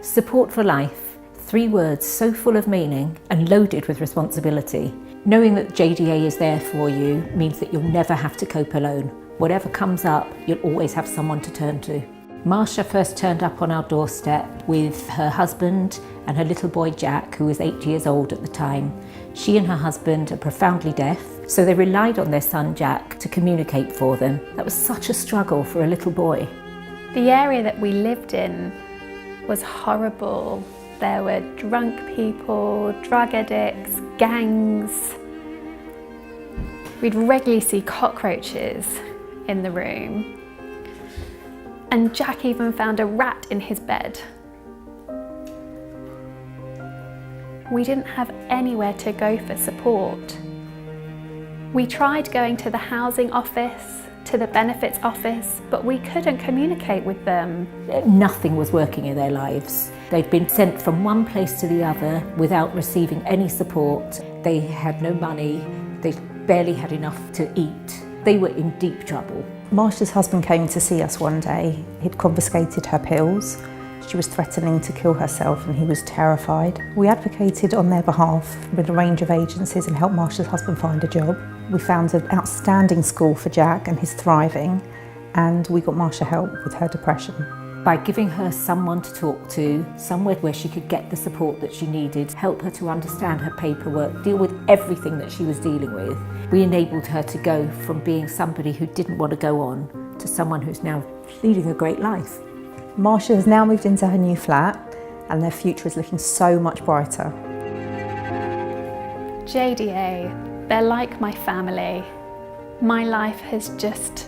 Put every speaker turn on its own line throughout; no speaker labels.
Support for life, 3 words so full of meaning and loaded with responsibility. Knowing that JDA is there for you means that you'll never have to cope alone. Whatever comes up, you'll always have someone to turn to. Marsha first turned up on our doorstep with her husband and her little boy Jack, who was 8 years old at the time. She and her husband are profoundly deaf, so they relied on their son Jack to communicate for them. That was such a struggle for a little boy.
The area that we lived in was horrible. There were drunk people, drug addicts, gangs. We'd regularly see cockroaches in the room. And Jack even found a rat in his bed. We didn't have anywhere to go for support. We tried going to the housing office, to the benefits office, but we couldn't communicate with them.
Nothing was working in their lives. They'd been sent from one place to the other without receiving any support. They had no money. They barely had enough to eat. They were in deep trouble.
Marsha's husband came to see us one day. He'd confiscated her pills. She was threatening to kill herself and he was terrified. We advocated on their behalf with a range of agencies and helped Marsha's husband find a job. We found an outstanding school for Jack and he's thriving, and we got Marsha help with her depression.
By giving her someone to talk to, somewhere where she could get the support that she needed, help her to understand her paperwork, deal with everything that she was dealing with, we enabled her to go from being somebody who didn't want to go on to someone who's now leading a great life.
Marsha has now moved into her new flat and their future is looking so much brighter.
JDA, they're like my family. My life has just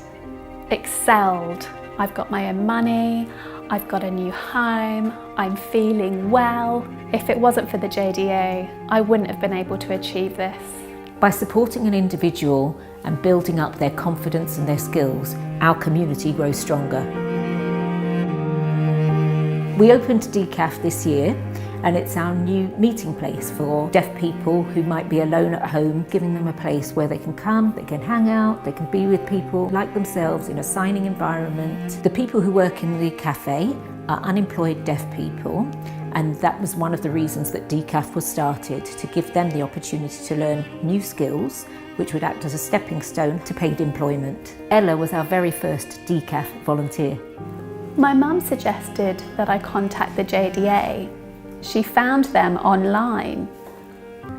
excelled. I've got my own money, I've got a new home, I'm feeling well. If it wasn't for the JDA, I wouldn't have been able to achieve this.
By supporting an individual and building up their confidence and their skills, our community grows stronger. We opened DCAF this year, and it's our new meeting place for deaf people who might be alone at home, giving them a place where they can come, they can hang out, they can be with people like themselves in a signing environment. The people who work in the cafe are unemployed deaf people, and that was one of the reasons that DCAF was started, to give them the opportunity to learn new skills which would act as a stepping stone to paid employment. Ella was our very first DCAF volunteer.
My mum suggested that I contact the JDA. She found them online.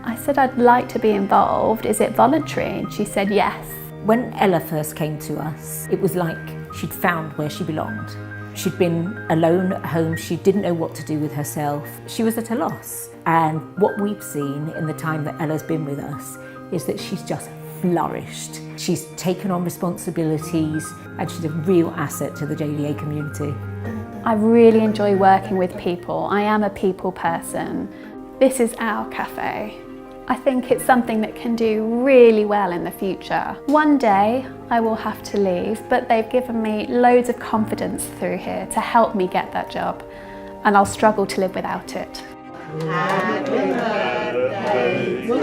I said I'd like to be involved. Is it voluntary? And she said yes.
When Ella first came to us, it was like she'd found where she belonged. She'd been alone at home, she didn't know what to do with herself. She was at a loss. And what we've seen in the time that Ella's been with us is that she's just flourished. She's taken on responsibilities and she's a real asset to the JDA community.
I really enjoy working with people. I am a people person. This is our cafe. I think it's something that can do really well in the future. One day I will have to leave, but they've given me loads of confidence through here to help me get that job, and I'll struggle to live without it.
Happy birthday to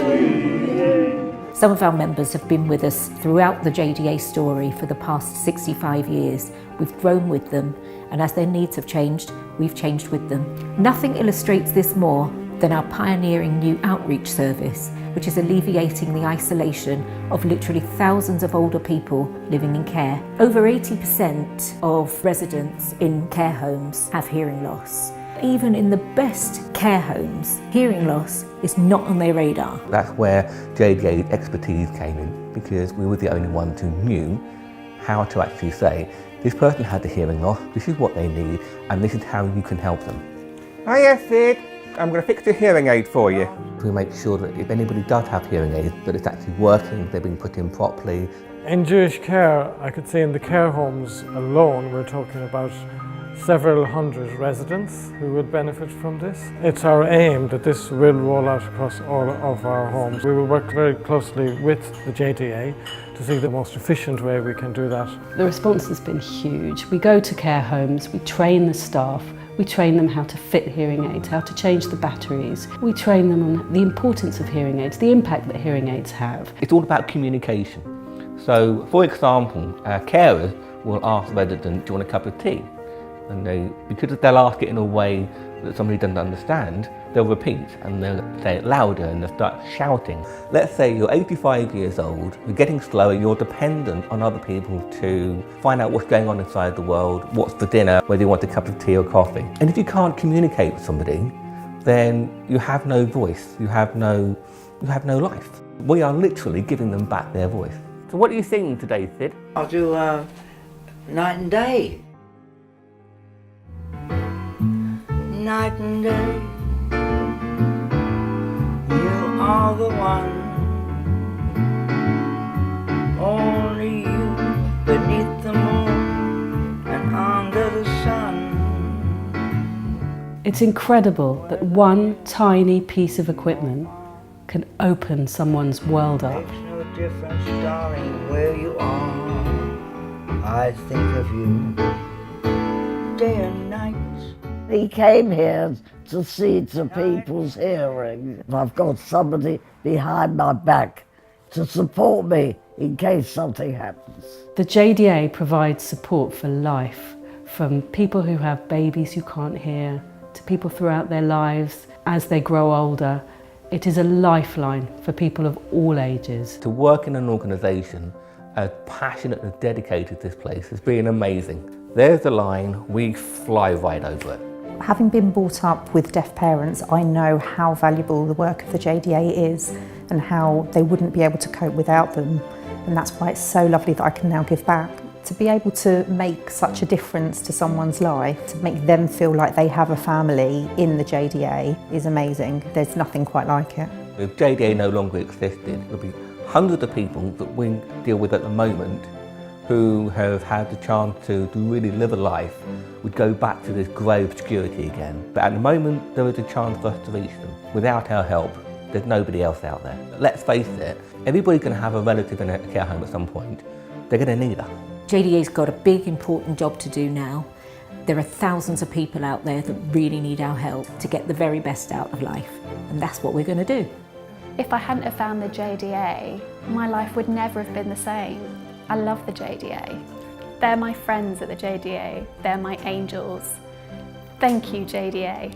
you.
Some of our members have been with us throughout the JDA story for the past 65 years. We've grown with them, and as their needs have changed, we've changed with them. Nothing illustrates this more than our pioneering new outreach service, which is alleviating the isolation of literally thousands of older people living in care. Over 80% of residents in care homes have hearing loss. Even in the best care homes, hearing loss is not on their radar.
That's where JDA's expertise came in, because we were the only ones who knew how to actually say, this person had a hearing loss, this is what they need, and this is how you can help them.
Hiya Sid, I'm going to fix your hearing aid for you.
We make sure that if anybody does have hearing aids, that it's actually working, they're being put in properly.
In Jewish care, I could say in the care homes alone, we're talking about several hundred residents who would benefit from this. It's our aim that this will roll out across all of our homes. We will work very closely with the JDA to see the most efficient way we can do that.
The response has been huge. We go to care homes, we train the staff, we train them how to fit hearing aids, how to change the batteries. We train them on the importance of hearing aids, the impact that hearing aids have.
It's all about communication. So, for example, carers will ask residents, do you want a cup of tea? And because they'll ask it in a way that somebody doesn't understand, they'll repeat and they'll say it louder and they'll start shouting. Let's say you're 85 years old, you're getting slower, you're dependent on other people to find out what's going on inside the world, what's for dinner, whether you want a cup of tea or coffee. And if you can't communicate with somebody, then you have no voice, you have no life. We are literally giving them back their voice. So what are you singing today, Sid?
I'll do Night and Day. Night and day, you are the one, only you beneath the moon and under the sun.
It's incredible that one tiny piece of equipment can open someone's world up.
Makes no difference, darling, where you are. I think of you day and night.
He came here to see to people's hearing. I've got somebody behind my back to support me in case something happens.
The JDA provides support for life, from people who have babies who can't hear, to people throughout their lives as they grow older. It is a lifeline for people of all ages.
To work in an organisation as passionate and dedicated to this place has been amazing. There's the line, we fly right over it.
Having been brought up with deaf parents, I know how valuable the work of the JDA is and how they wouldn't be able to cope without them. And that's why it's so lovely that I can now give back. To be able to make such a difference to someone's life, to make them feel like they have a family in the JDA is amazing. There's nothing quite like it.
If JDA no longer existed, there'll be hundreds of people that we deal with at the moment who have had the chance to really live a life would go back to this grey obscurity again. But at the moment, there is a chance for us to reach them. Without our help, there's nobody else out there. Let's face it, everybody's going to have a relative in a care home at some point. They're going to need us.
JDA's got a big, important job to do now. There are thousands of people out there that really need our help to get the very best out of life. And that's what we're going to do.
If I hadn't have found the JDA, my life would never have been the same. I love the JDA. They're my friends at the JDA. They're my angels. Thank you, JDA.